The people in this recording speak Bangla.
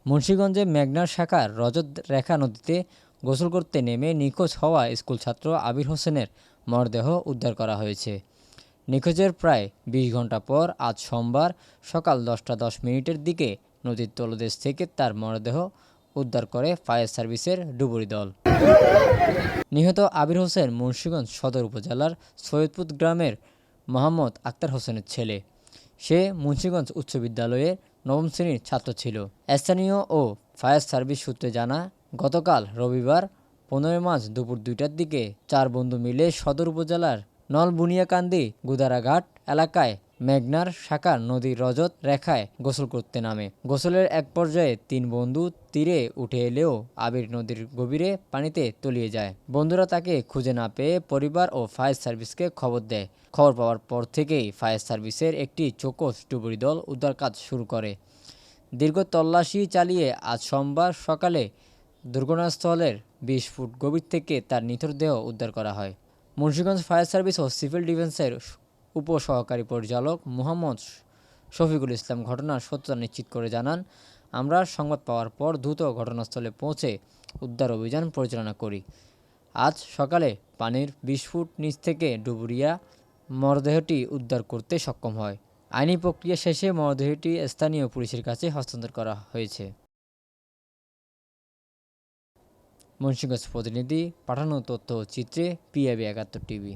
মুন্সিগঞ্জে মেঘনার শাখার রজত রেখা নদীতে গোসল করতে নেমে নিখোঁজ হওয়া স্কুলছাত্র আবির হোসেনের মরদেহ উদ্ধার করা হয়েছে। নিখোঁজের প্রায় ২০ ঘণ্টা পর আজ সোমবার সকাল ১০টা ১০ মিনিটের দিকে নদীর তলদেশ থেকে তার মরদেহ উদ্ধার করে ফায়ার সার্ভিসের ডুবুরি দল। নিহত আবির হোসেন মুন্সিগঞ্জ সদর উপজেলার সৈয়দপুর গ্রামের মোহাম্মদ আক্তার হোসেনের ছেলে। সে মুন্সিগঞ্জ উচ্চ বিদ্যালয়ের ৯ম শ্রেণির ছাত্র ছিল। স্থানীয় ও ফায়ার সার্ভিস সূত্রে জানা, গতকাল রবিবার ১৫ মার্চ দুপুর ২টার দিকে ৪ বন্ধু মিলে সদর উপজেলার নলবুনিয়াকান্দি গুদারাঘাট এলাকায় মেঘনার শাখার নদীর রজত রেখায় গোসল করতে নামে। গোসলের এক পর্যায়ে ৩ বন্ধু তীরে উঠে এলেও আবির নদীর গভীরে পানিতে তলিয়ে যায়। বন্ধুরা তাকে খুঁজে না পেয়ে পরিবার ও ফায়ার সার্ভিসকে খবর দেয়। খবর পাওয়ার পর থেকেই ফায়ার সার্ভিসের একটি চৌকস ডুবুরি দল উদ্ধার কাজ শুরু করে। দীর্ঘ তল্লাশি চালিয়ে আজ সোমবার সকালে দুর্ঘটনাস্থলের ২০ ফুট গভীর থেকে তার নিথর দেহ উদ্ধার করা হয়। মুন্সিগঞ্জ ফায়ার সার্ভিস ও সিভিল ডিফেন্সের উপসহকারী পরিচালক মোহাম্মদ শফিকুল ইসলাম ঘটনার সত্যতা নিশ্চিত করে জানান, আমরা সংবাদ পাওয়ার পর দ্রুত ঘটনাস্থলে পৌঁছে উদ্ধার অভিযান পরিচালনা করি। আজ সকালে পানির ২০ ফুট নিচ থেকে ডুবুরিয়া মরদেহটি উদ্ধার করতে সক্ষম হয়। আইনি প্রক্রিয়া শেষে মরদেহটি স্থানীয় পুলিশের কাছে হস্তান্তর করা হয়েছে। মুন্সিগঞ্জ প্রতিনিধি পাঠানো তথ্য ও চিত্রে PIB ৭১ টিভি।